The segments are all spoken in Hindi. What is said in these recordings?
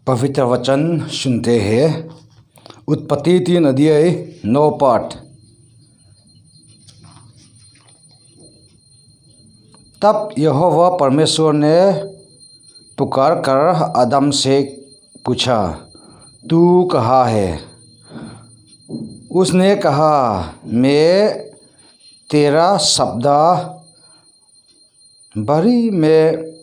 पवित्र वचन सुनते हैं। उत्पत्ति 3 अध्याय 9 पाठ। तब यहोवा परमेश्वर ने पुकार कर आदम से पूछा, तू कहाँ है? उसने कहा, मैं तेरा शब्द भरी में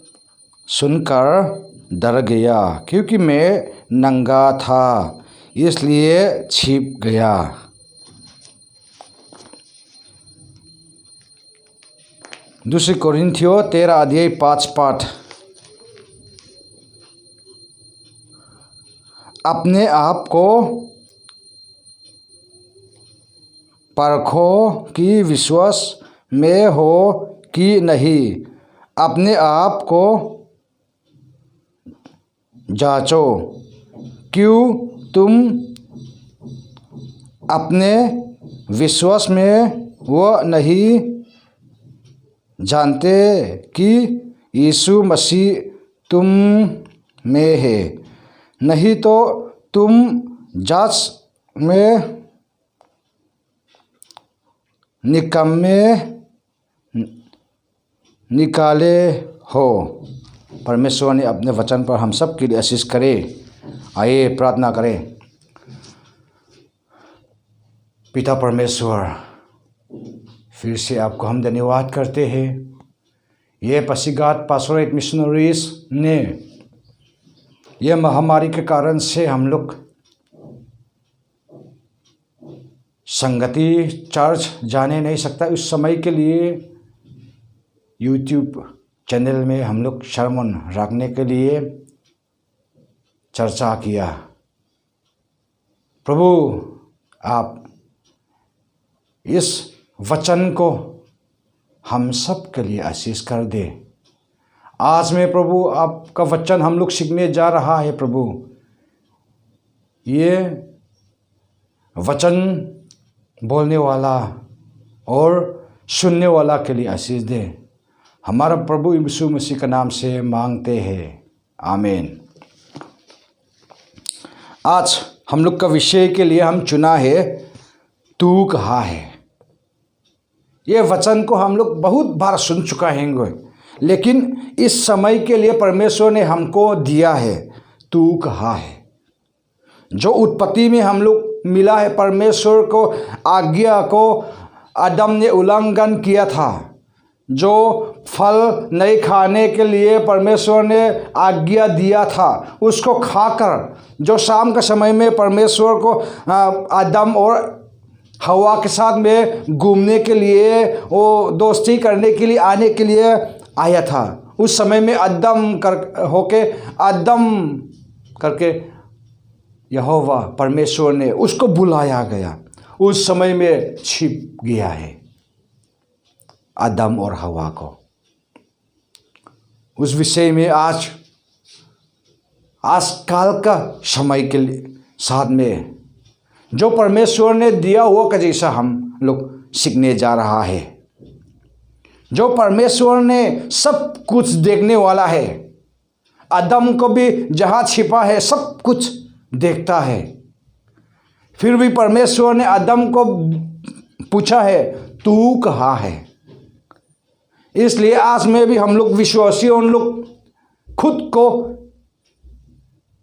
सुनकर डर गया, क्योंकि मैं नंगा था इसलिए छिप गया। दूसरी कोरिन्थियों 13 अध्याय 5 पाठ। अपने आप को परखो कि विश्वास में हो कि नहीं। अपने आप को जांचो, क्यों तुम अपने विश्वास में वो नहीं जानते कि यीशु मसीह तुम में है? नहीं तो तुम जांच में निकम्मे निकाले हो। परमेश्वर ने अपने वचन पर हम सब के लिए आशीष करे। आइए प्रार्थना करें। पिता परमेश्वर, फिर से आपको हम धन्यवाद करते हैं। ये पासीघाट पास्टोरेट मिशनरीज ने यह महामारी के कारण से हम लोग संगति चर्च जाने नहीं सकता। उस समय के लिए यूट्यूब चैनल में हम लोग शर्मन रखने के लिए चर्चा किया। प्रभु, आप इस वचन को हम सब के लिए आशीष कर दे। आज में प्रभु आपका वचन हम लोग सीखने जा रहा है। प्रभु, ये वचन बोलने वाला और सुनने वाला के लिए आशीष दे। हमारा प्रभु यीशु मसीह का नाम से मांगते हैं, आमीन। आज हम लोग का विषय के लिए हम चुना है, तू कहाँ है। ये वचन को हम लोग बहुत बार सुन चुका है, लेकिन इस समय के लिए परमेश्वर ने हमको दिया है, तू कहाँ है। जो उत्पत्ति में हम लोग मिला है, परमेश्वर को आज्ञा को आदम ने उल्लंघन किया था। जो फल नहीं खाने के लिए परमेश्वर ने आज्ञा दिया था, उसको खाकर जो शाम के समय में परमेश्वर को आदम और हवा के साथ में घूमने के लिए, वो दोस्ती करने के लिए आने के लिए आया था। उस समय में आदम करके यहोवा परमेश्वर ने उसको बुलाया गया। उस समय में छिप गया है आदम और हवा को। उस विषय में आज काल का समय के साथ में जो परमेश्वर ने दिया वो का जैसा हम लोग सीखने जा रहा है। जो परमेश्वर ने सब कुछ देखने वाला है, आदम को भी जहाँ छिपा है सब कुछ देखता है। फिर भी परमेश्वर ने आदम को पूछा है, तू कहाँ है। इसलिए आज में भी हम लोग विश्वासी, उन लोग खुद को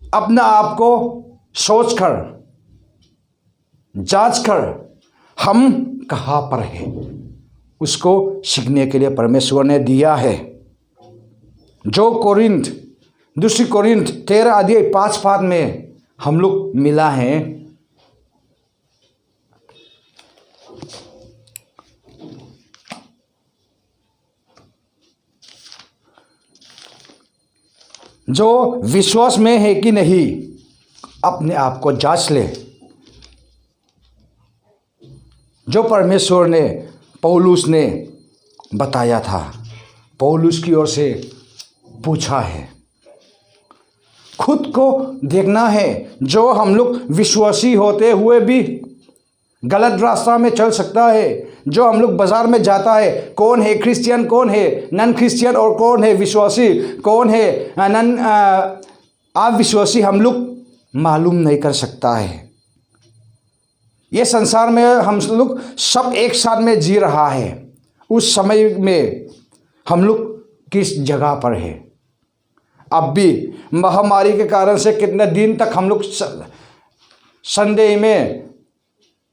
अपना आप को सोच कर जांच कर हम कहाँ पर है, उसको सीखने के लिए परमेश्वर ने दिया है। जो दूसरी कोरिन्थ 13 अध्याय 5 पाठ में हम लोग मिला है। जो विश्वास में है कि नहीं, अपने आप को जांच ले। जो परमेश्वर ने पौलुस ने बताया था, पौलुस की ओर से पूछा है। खुद को देखना है। जो हम लोग विश्वासी होते हुए भी गलत रास्ता में चल सकता है। जो हम लोग बाजार में जाता है, कौन है क्रिश्चियन, कौन है नॉन क्रिश्चियन, और कौन है विश्वासी, कौन है अविश्वासी हम लोग मालूम नहीं कर सकता है। ये संसार में हम लोग सब एक साथ में जी रहा है। उस समय में हम लोग किस जगह पर है? अब भी महामारी के कारण से कितने दिन तक हम लोग संडे में,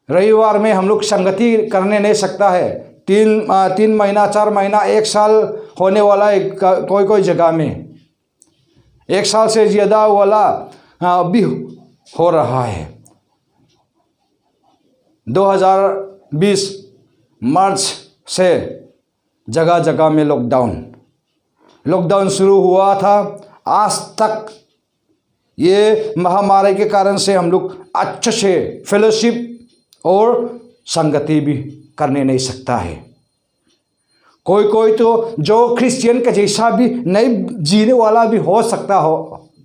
रविवार में हम लोग संगति करने नहीं सकता है। 3 महीना, 4 महीना, 1 साल होने वाला है कोई जगह में। 1 साल से ज़्यादा वाला अभी हो रहा है। 2020 मार्च से जगह जगह में लॉकडाउन शुरू हुआ था। आज तक ये महामारी के कारण से हम लोग अच्छे से फेलोशिप और संगति भी करने नहीं सकता है। कोई तो जो क्रिश्चियन का जैसा भी नहीं जीने वाला भी हो सकता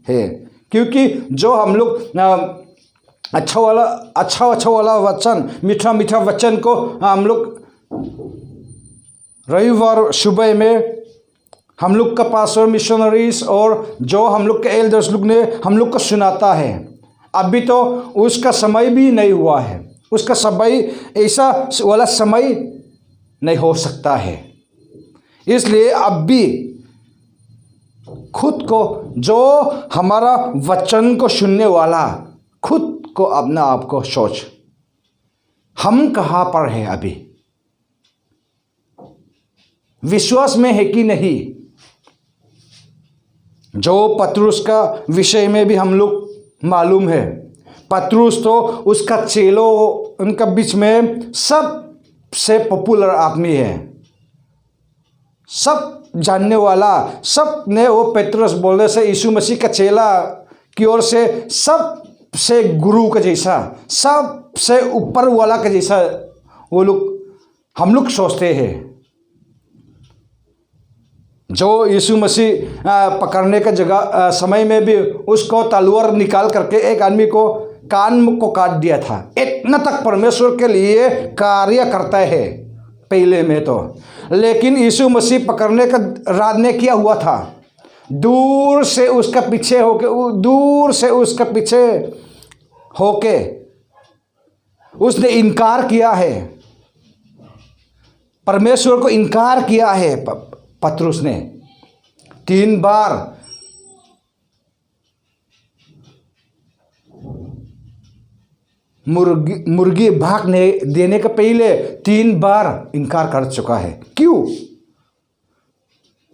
है, क्योंकि जो हम लोग अच्छा वाला वचन, मीठा वचन को हम लोग रविवार सुबह में हम लोग का पास्टर, मिशनरीज और जो हम लोग के एल्डर्स लोग ने हम लोग को सुनाता है। अभी तो उसका समय भी नहीं हुआ है। उसका समय ऐसा वाला समय नहीं हो सकता है। इसलिए अब भी खुद को, जो हमारा वचन को सुनने वाला, खुद को अपना आप को सोच, हम कहाँ पर हैं अभी? विश्वास में है कि नहीं? जो पतरुस का विषय में भी हम लोग मालूम है। पतरुस तो उसका चेलों, उनका बीच में सबसे पॉपुलर आदमी है, सब जानने वाला। सब ने वो पतरुस बोलने से यीशु मसीह का चेला की ओर से सबसे गुरु का जैसा, सबसे ऊपर वाला का जैसा वो लोग, हम लोग सोचते हैं। जो यीशु मसीह पकड़ने का जगह समय में भी उसको तलवार निकाल करके एक आदमी को कान को काट दिया था। इतना तक परमेश्वर के लिए कार्य करता है पहले में तो। लेकिन यीशु मसीह पकड़ने का राज ने किया हुआ था, दूर से उसका पीछे होके उसने इनकार किया है, परमेश्वर को इनकार किया है। पतरुस ने 3 बार मुर्गी भागने देने के पहले 3 बार इनकार कर चुका है। क्यों?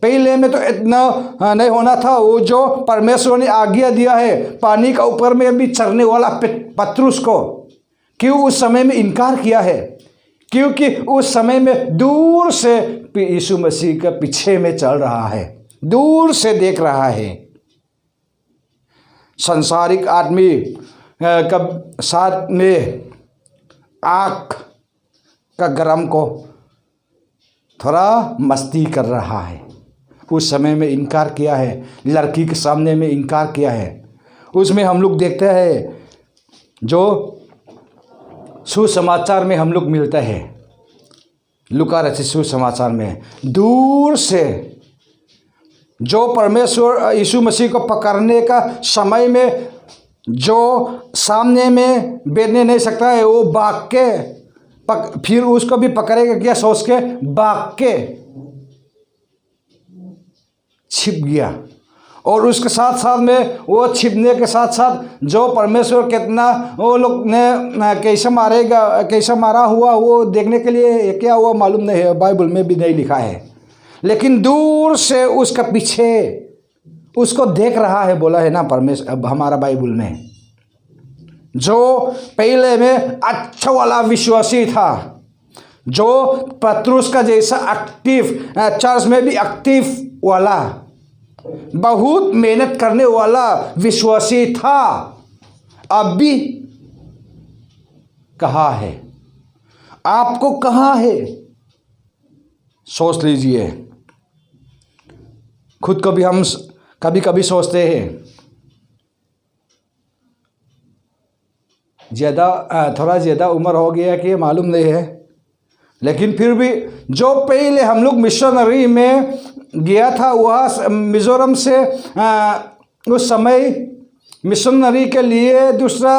पहले में तो इतना नहीं होना था। वो जो परमेश्वर ने आज्ञा दिया है पानी का ऊपर में भी चलने वाला पतरुस को, क्यों उस समय में इनकार किया है? क्योंकि उस समय में दूर से यीशु मसीह के पीछे में चल रहा है, दूर से देख रहा है। संसारिक आदमी का साथ में आँख का गरम को थोड़ा मस्ती कर रहा है। उस समय में इनकार किया है, लड़की के सामने में इनकार किया है। उसमें हम लोग देखते हैं, जो सुसमाचार में हम लोग मिलते हैं, लूका रचित सुसमाचार में, दूर से जो परमेश्वर यीशु मसीह को पकड़ने का समय में जो सामने में बैठने नहीं सकता है, वो भाग के फिर उसको भी पकड़ेगा क्या सोच के भाग के छिप गया। और उसके साथ साथ में वो छिपने के साथ साथ जो परमेश्वर कितना वो लोग ने कैसा मारा हुआ वो देखने के लिए क्या हुआ मालूम नहीं है, बाइबल में भी नहीं लिखा है। लेकिन दूर से उसका पीछे उसको देख रहा है, बोला है ना परमेश्वर हमारा बाइबल में। जो पहले में अच्छा वाला विश्वासी था, जो पतरुस का जैसा एक्टिव, चर्च में भी एक्टिव वाला, बहुत मेहनत करने वाला विश्वासी था, अब भी कहाँ है? आपको कहाँ है? सोच लीजिए। खुद को भी हम कभी कभी सोचते हैं, थोड़ा ज़्यादा उम्र हो गया कि मालूम नहीं है, लेकिन फिर भी जो पहले हम लोग मिशनरी में गया था, वह मिज़ोरम से उस समय मिशनरी के लिए दूसरा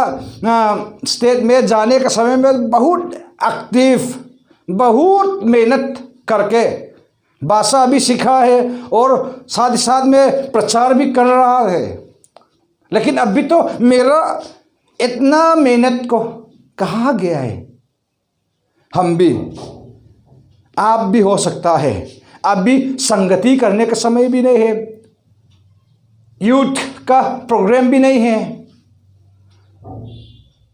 स्टेट में जाने के समय में बहुत एक्टिव, बहुत मेहनत करके भाषा भी सीखा है और साथ ही साथ में प्रचार भी कर रहा है। लेकिन अभी तो मेरा इतना मेहनत को कहाँ गया है? हम भी, आप भी हो सकता है अभी संगति करने का समय भी नहीं है, यूथ का प्रोग्राम भी नहीं है,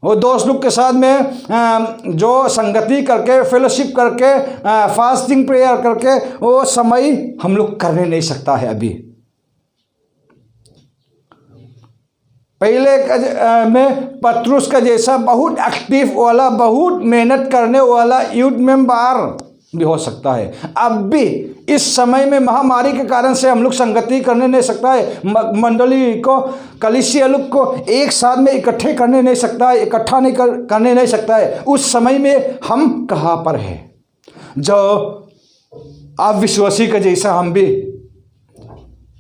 वो दोस्त लोग के साथ में जो संगति करके, फेलोशिप करके, फास्टिंग प्रेयर करके वो समय हम लोग करने नहीं सकता है अभी। पहले में पतरुस का जैसा बहुत एक्टिव वाला, बहुत मेहनत करने वाला यूथ मेंबर भी हो सकता है। अब भी इस समय में महामारी के कारण से हम लोग संगति करने नहीं सकता है, मंडली को, कलीसिया लोग को एक साथ में इकट्ठे करने नहीं सकता है, इकट्ठा नहीं करने नहीं सकता है। उस समय में हम कहाँ पर है? जो आप विश्वासी का जैसा हम भी,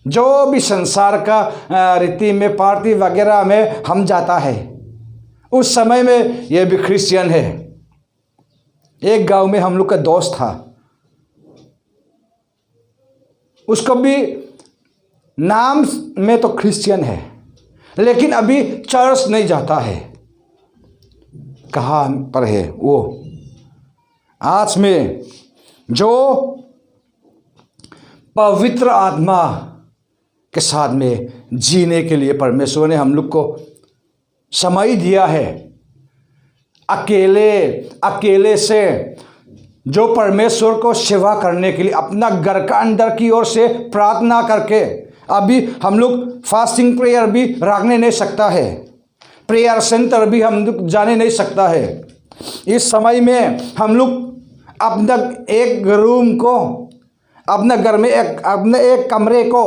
जो भी संसार का रीति में, पार्टी वगैरह में हम जाता है, उस समय में ये भी क्रिश्चियन है। एक गांव में हम लोग का दोस्त था, उसको भी नाम में तो क्रिश्चियन है लेकिन अभी चर्च नहीं जाता है। कहाँ पर है वो? आज में जो पवित्र आत्मा के साथ में जीने के लिए परमेश्वर ने हम लोग को समय दिया है। अकेले से जो परमेश्वर को सेवा करने के लिए अपना घर का अंदर की ओर से प्रार्थना करके, अभी हम लोग फास्टिंग प्रेयर भी रखने नहीं सकता है, प्रेयर सेंटर भी हम लोग जाने नहीं सकता है। इस समय में हम लोग अपना एक रूम को, अपने घर में अपने एक कमरे को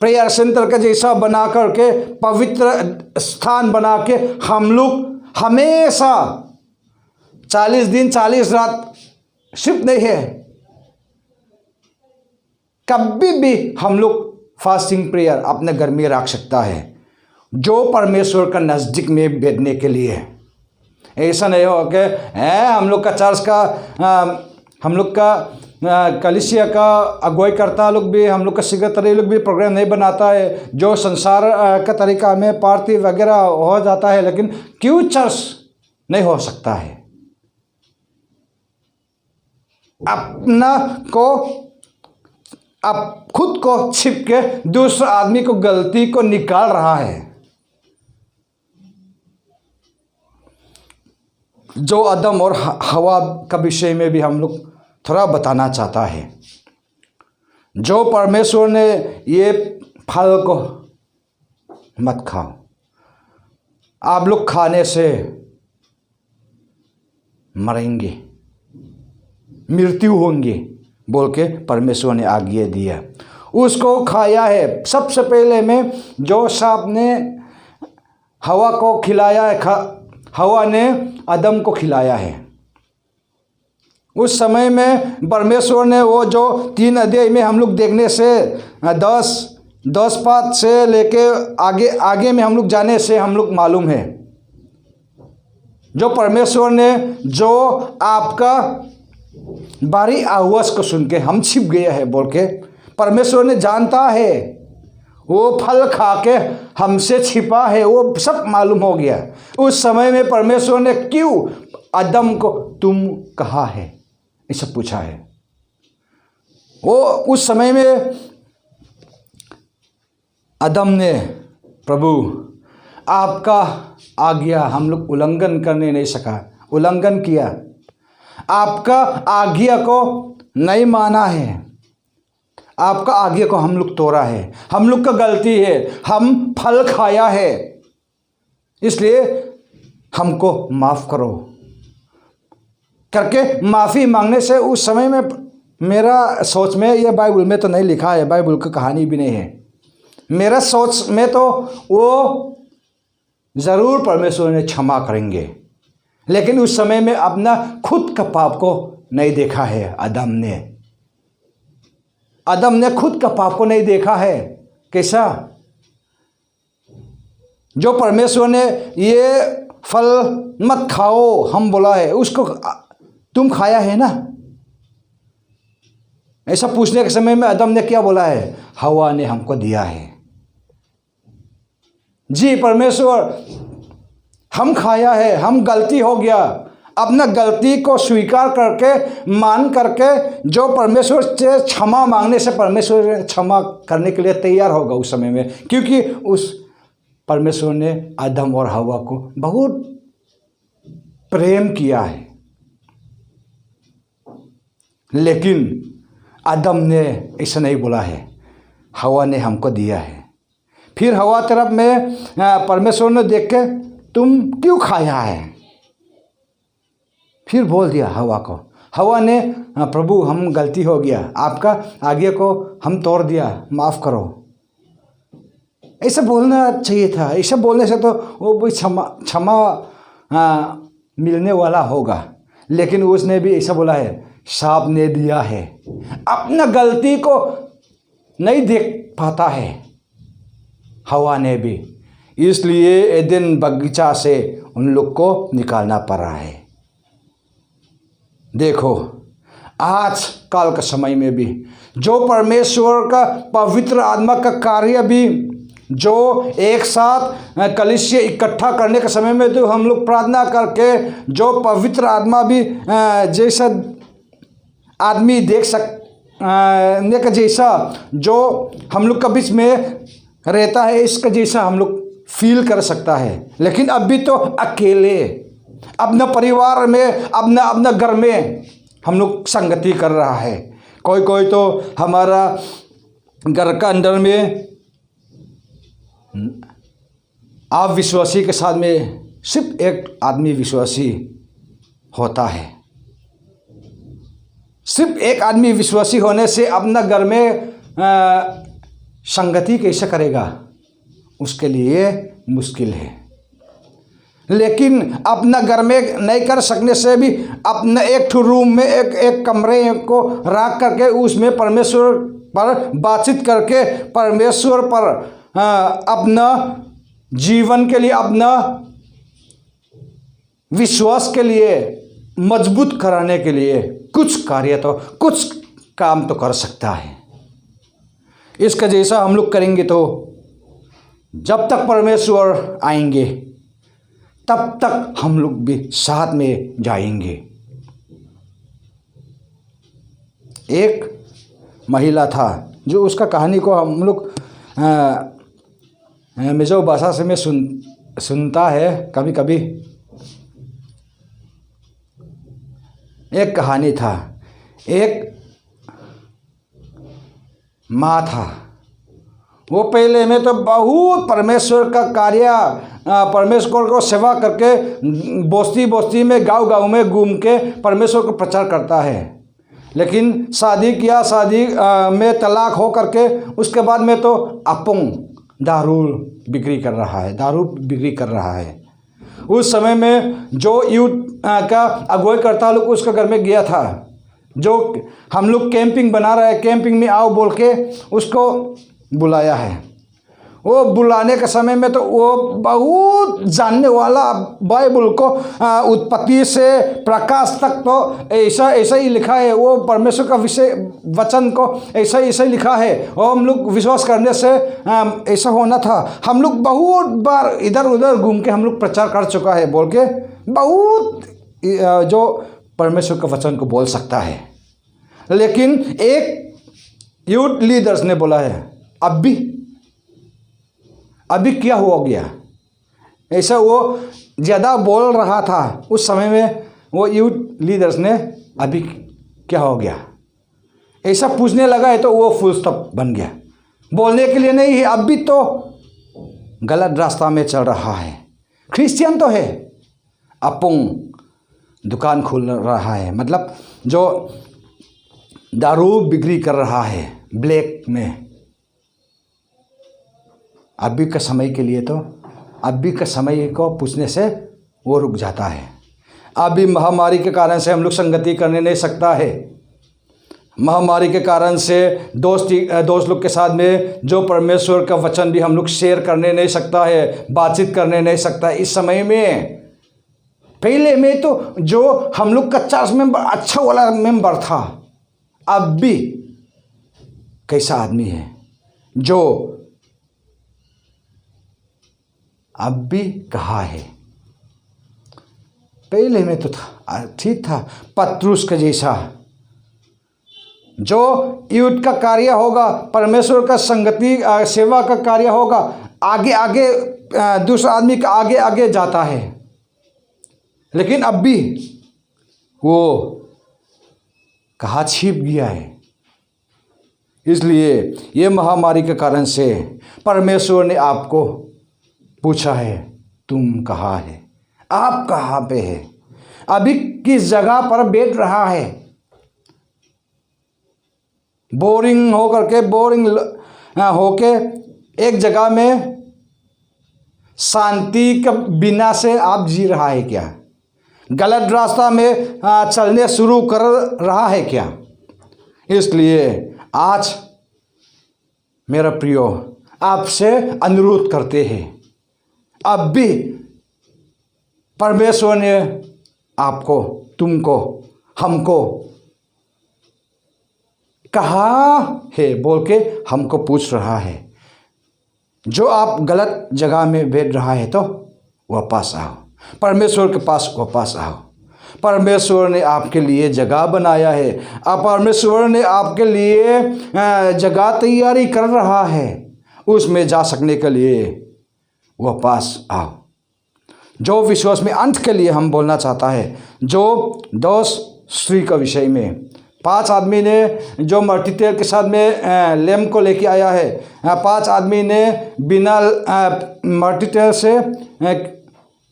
प्रेयर सेंटर का जैसा बना करके, पवित्र स्थान बना के हम लोग हमेशा 40 दिन 40 रात सिर्फ नहीं है, कभी भी हम लोग फास्टिंग प्रेयर अपने घर में रख सकता है, जो परमेश्वर का नज़दीक में बैठने के लिए। ऐसा नहीं हो कि हम लोग का चर्च का, हम लोग का कलीसिया का अगुवाई करता लोग भी, हम लोग का सेक्रेटरी लोग भी प्रोग्राम नहीं बनाता है, जो संसार का तरीका में पार्टी वगैरह हो जाता है, लेकिन क्यों चर्च नहीं हो सकता है? अपना को, अब खुद को छिप के दूसरे आदमी को गलती को निकाल रहा है। जो आदम और हवा का विषय में भी हम लोग थोड़ा बताना चाहता है। जो परमेश्वर ने ये फल को मत खाओ, आप लोग खाने से मरेंगे, मृत्यु होंगे बोल के परमेश्वर ने आज्ञा दिया, उसको खाया है। सबसे पहले में जो सांप ने हवा को खिलाया है, हवा ने आदम को खिलाया है। उस समय में परमेश्वर ने वो जो 3 अध्याय में हम लोग देखने से 10 पात से लेके आगे में हम लोग जाने से हम लोग मालूम है, जो परमेश्वर ने जो आपका बारी आवाज़ को सुन के हम छिप गए हैं बोल के परमेश्वर ने जानता है, वो फल खा के हमसे छिपा है, वो सब मालूम हो गया। उस समय में परमेश्वर ने क्यों आदम को तुम कहाँ है ऐसा पूछा है। वो उस समय में आदम ने, प्रभु आपका आज्ञा हम लोग उल्लंघन करने नहीं सका, उल्लंघन किया, आपका आज्ञा को नहीं माना है, आपका आज्ञा को हम लोग तोड़ा है, हम लोग का गलती है, हम फल खाया है, इसलिए हमको माफ़ करो करके माफ़ी मांगने से उस समय में मेरा सोच में, ये बाइबल में तो नहीं लिखा है, बाइबल की कहानी भी नहीं है, मेरा सोच में तो वो ज़रूर परमेश्वर ने क्षमा करेंगे, लेकिन उस समय में अपना खुद का पाप को नहीं देखा है। आदम ने खुद का पाप को नहीं देखा है। कैसा? जो परमेश्वर ने ये फल मत खाओ हम बोला है, उसको तुम खाया है ना? ऐसा पूछने के समय में आदम ने क्या बोला है? हवा ने हमको दिया है। जी परमेश्वर, हम खाया है, हम गलती हो गया। अपना गलती को स्वीकार करके, मान करके, जो परमेश्वर से क्षमा मांगने से परमेश्वर क्षमा करने के लिए तैयार होगा उस समय में, क्योंकि उस परमेश्वर ने आदम और हवा को बहुत प्रेम किया है। लेकिन आदम ने ऐसा नहीं बोला है, हवा ने हमको दिया है। फिर हवा तरफ में परमेश्वर ने देख के, तुम क्यों खाया है? फिर बोल दिया हवा को। हवा ने, प्रभु हम गलती हो गया, आपका आज्ञा को हम तोड़ दिया, माफ़ करो। ऐसा बोलना चाहिए था। ऐसा बोलने से तो वो भी क्षमा मिलने वाला होगा। लेकिन उसने भी ऐसा बोला है, सांप ने दिया है। अपना गलती को नहीं देख पाता है हवा ने भी, इसलिए एदेन बगीचा से उन लोग को निकालना पड़ा है। देखो आज काल के समय में भी जो परमेश्वर का पवित्र आत्मा का कार्य भी, जो एक साथ कलीसिया इकट्ठा करने के समय में तो हम लोग प्रार्थना करके, जो पवित्र आत्मा भी जैसा आदमी देख सकने का जैसा जो हम लोग के बीच में रहता है, इसका जैसा हम लोग फील कर सकता है। लेकिन अभी तो अकेले अपना परिवार में, अपना घर में हम लोग संगति कर रहा है। कोई तो हमारा घर का अंदर में आप विश्वासी के साथ में सिर्फ एक आदमी विश्वासी होता है। सिर्फ एक आदमी विश्वासी होने से अपना घर में संगति कैसे करेगा, उसके लिए मुश्किल है। लेकिन अपना घर में नहीं कर सकने से भी अपना एक रूम में एक कमरे को रख करके उसमें परमेश्वर पर बातचीत करके, परमेश्वर पर अपना जीवन के लिए, अपना विश्वास के लिए मजबूत कराने के लिए कुछ कार्य तो, कुछ काम तो कर सकता है। इसका जैसा हम लोग करेंगे तो जब तक परमेश्वर आएंगे तब तक हम लोग भी साथ में जाएंगे। एक महिला था जो, उसका कहानी को हम लोग मिजो भाषा से में सुनता है कभी कभी। एक कहानी था, एक माँ था, वो पहले में तो बहुत परमेश्वर का कार्य, परमेश्वर को सेवा करके बस्ती में, गांव में घूम के परमेश्वर को प्रचार करता है। लेकिन शादी किया, शादी में तलाक हो करके उसके बाद में तो अपंग दारू बिक्री कर रहा है। उस समय में जो यूथ का अगुवाई करता लोग उसका घर में गया था, जो हम लोग कैंपिंग बना रहे हैं, कैंपिंग में आओ बोल के उसको बुलाया है। वो बुलाने के समय में तो वो बहुत जानने वाला, बाइबल को उत्पत्ति से प्रकाश तक तो ऐसा ही लिखा है। वो परमेश्वर का विषय वचन को ऐसा ही लिखा है और हम लोग विश्वास करने से ऐसा होना था। हम लोग बहुत बार इधर उधर घूम के हम लोग प्रचार कर चुका है बोल के, बहुत जो परमेश्वर का वचन को बोल सकता है। लेकिन एक यूथ लीडर्स ने बोला है, अभी क्या हो गया? ऐसा वो ज़्यादा बोल रहा था उस समय में। वो यूथ लीडर्स ने अभी क्या हो गया ऐसा पूछने लगा है तो वो फुल स्टॉप बन गया। बोलने के लिए नहीं है, अभी तो गलत रास्ता में चल रहा है। क्रिश्चियन तो है, अपंग दुकान खोल रहा है, मतलब जो दारू बिक्री कर रहा है ब्लैक में। अभी का समय के लिए तो, अभी का समय को पूछने से वो रुक जाता है। अभी महामारी के कारण से हम लोग संगति करने नहीं सकता है। महामारी के कारण से दोस्त लोग के साथ में जो परमेश्वर का वचन भी हम लोग शेयर करने नहीं सकता है, बातचीत करने नहीं सकता है इस समय में। पहले में तो जो हम लोग का चर्च में अच्छा वाला मेंबर था, अब भी कैसा आदमी है जो अब भी कहाँ है? पहले में तो था, ठीक था, पत्रुस का जैसा जो युद्ध का कार्य होगा, परमेश्वर का संगति सेवा का कार्य होगा, आगे आगे दूसरा आदमी का आगे आगे जाता है। लेकिन अब भी वो कहाँ छिप गया है? इसलिए ये महामारी के कारण से परमेश्वर ने आपको पूछा है, तुम कहाँ है? आप कहाँ पे है? अभी किस जगह पर बैठ रहा है? बोरिंग होके एक जगह में शांति के बिना से आप जी रहा है क्या? गलत रास्ता में चलने शुरू कर रहा है क्या? इसलिए आज मेरा प्रियो आपसे अनुरोध करते हैं, अब भी परमेश्वर ने आपको, तुमको, हमको कहाँ है बोल के हमको पूछ रहा है। जो आप गलत जगह में बैठ रहा है तो वापस आओ, परमेश्वर के पास वापस आओ। परमेश्वर ने आपके लिए जगह बनाया है, परमेश्वर ने आपके लिए जगह तैयारी कर रहा है, उसमें जा सकने के लिए वापस आओ। जो विश्वास में अंत के लिए हम बोलना चाहता है, जो दोष स्त्री का विषय में 5 आदमी ने जो मट्टी तेल के साथ में लैम्प को लेके आया है, 5 आदमी ने बिना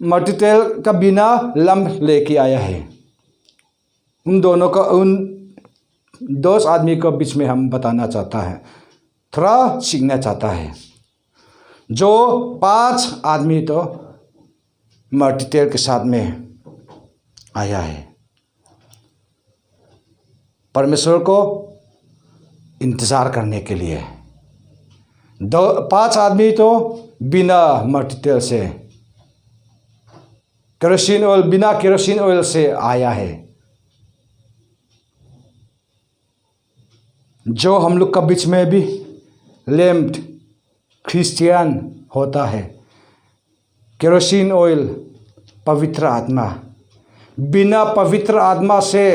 मट्टी तेल का बिना लैम्प लेके आया है। उन दोनों का, उन 2 आदमी के बीच में हम बताना चाहता है, थोड़ा सीखना चाहता है। जो 5 आदमी तो मट्टी तेल के साथ में आया है, परमेश्वर को इंतज़ार करने के लिए। 5 आदमी तो बिना मट्टी तेल से, केरोसिन ऑयल, बिना केरोसिन ऑयल से आया है। जो हम लोग का बीच में भी लैम्प क्रिश्चियन होता है, केरोसिन ऑयल पवित्र आत्मा, बिना पवित्र आत्मा से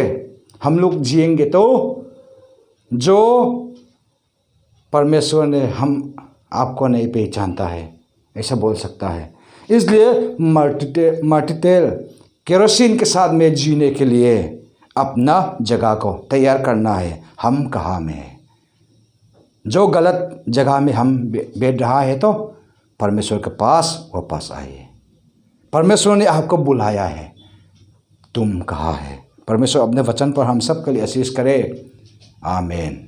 हम लोग जिएंगे तो जो परमेश्वर ने हम आपको नहीं पहचानता है, ऐसा बोल सकता है। इसलिए मट्टी तेल केरोसिन के साथ में जीने के लिए अपना जगह को तैयार करना है। हम कहाँ में है? जो गलत जगह में हम बैठ रहा है तो परमेश्वर के पास वापस आइए। परमेश्वर ने आपको बुलाया है, तुम कहाँ है? परमेश्वर अपने वचन पर हम सब के लिए आशीष करे। आमीन।